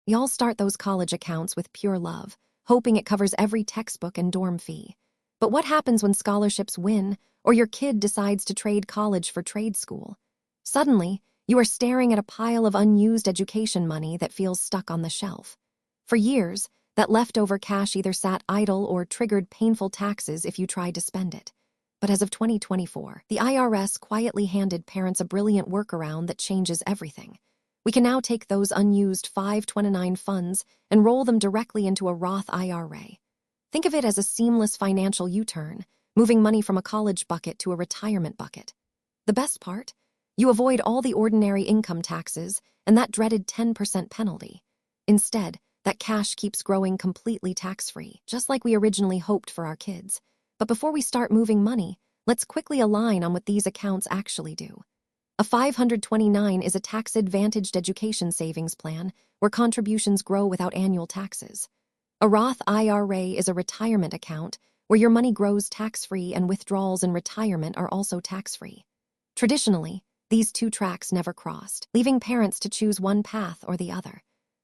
We all start those college accounts with pure love, hoping it covers every textbook and dorm fee. But what happens when scholarships win, or your kid decides to trade college for trade school? Suddenly, you are staring at a pile of unused education money that feels stuck on the shelf. For years, that leftover cash either sat idle or triggered painful taxes if you tried to spend it. But as of 2024, the IRS quietly handed parents a brilliant workaround that changes everything. We can now take those unused 529 funds and roll them directly into a Roth IRA. Think of it as a seamless financial U-turn, moving money from a college bucket to a retirement bucket. The best part? You avoid all the ordinary income taxes and that dreaded 10% penalty. Instead, that cash keeps growing completely tax-free, just like we originally hoped for our kids. But before we start moving money, let's quickly align on what these accounts actually do. A 529 is a tax-advantaged education savings plan where contributions grow without annual taxes. A Roth IRA is a retirement account where your money grows tax-free and withdrawals in retirement are also tax-free. Traditionally, these two tracks never crossed, leaving parents to choose one path or the other.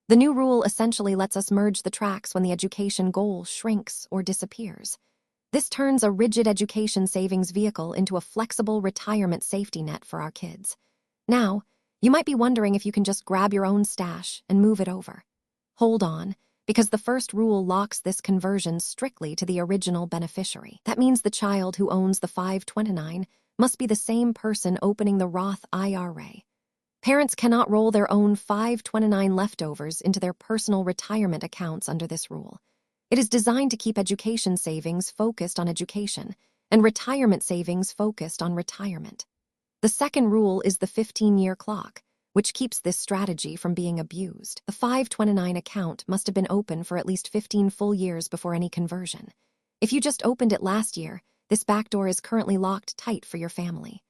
The new rule essentially lets us merge the tracks when the education goal shrinks or disappears. This turns a rigid education savings vehicle into a flexible retirement safety net for our kids. Now, you might be wondering if you can just grab your own stash and move it over. Hold on, because the first rule locks this conversion strictly to the original beneficiary. That means the child who owns the 529 must be the same person opening the Roth IRA. Parents cannot roll their own 529 leftovers into their personal retirement accounts under this rule. It is designed to keep education savings focused on education and retirement savings focused on retirement. The second rule is the 15-year clock, which keeps this strategy from being abused. The 529 account must have been open for at least 15 full years before any conversion. If you just opened it last year, this backdoor is currently locked tight for your family.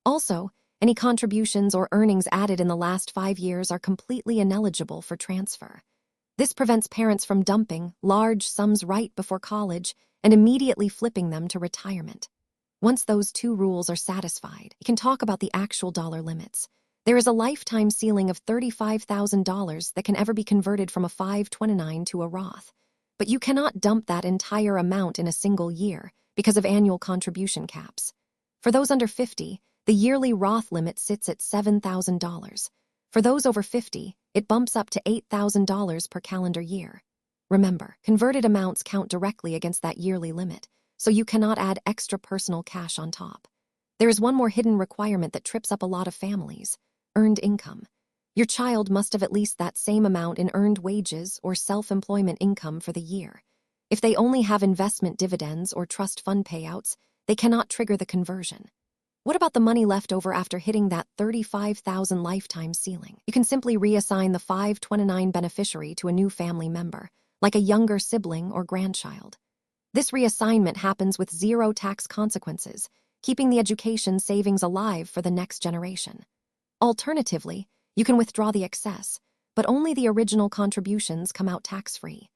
Also, any contributions or earnings added in the last 5 years are completely ineligible for transfer. This prevents parents from dumping large sums right before college and immediately flipping them to retirement. Once those two rules are satisfied, we can talk about the actual dollar limits. There is a lifetime ceiling of $35,000 that can ever be converted from a 529 to a Roth. But you cannot dump that entire amount in a single year because of annual contribution caps. For those under 50, the yearly Roth limit sits at $7,000. For those over 50, it bumps up to $8,000 per calendar year. Remember, converted amounts count directly against that yearly limit, so you cannot add extra personal cash on top. There is one more hidden requirement that trips up a lot of families: earned income. Your child must have at least that same amount in earned wages or self-employment income for the year. If they only have investment dividends or trust fund payouts, they cannot trigger the conversion. What about the money left over after hitting that $35,000 lifetime ceiling? You can simply reassign the 529 beneficiary to a new family member, like a younger sibling or grandchild. This reassignment happens with zero tax consequences, keeping the education savings alive for the next generation. Alternatively, you can withdraw the excess, but only the original contributions come out tax-free.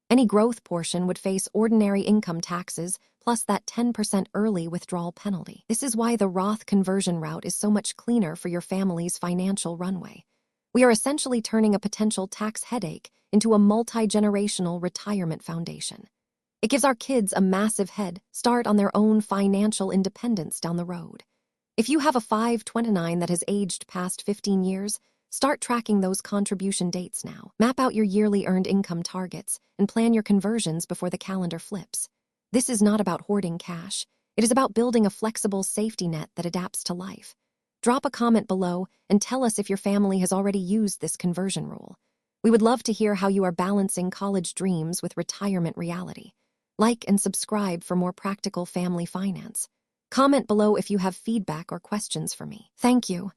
Any growth portion would face ordinary income taxes plus that 10% early withdrawal penalty. This is why the Roth conversion route is so much cleaner for your family's financial runway. We are essentially turning a potential tax headache into a multi-generational retirement foundation. It gives our kids a massive head start on their own financial independence down the road. If you have a 529 that has aged past 15 years, start tracking those contribution dates now. Map out your yearly earned income targets and plan your conversions before the calendar flips. This is not about hoarding cash. It is about building a flexible safety net that adapts to life. Drop a comment below and tell us if your family has already used this conversion rule. We would love to hear how you are balancing college dreams with retirement reality. Like and subscribe for more practical family finance. Comment below if you have feedback or questions for me. Thank you.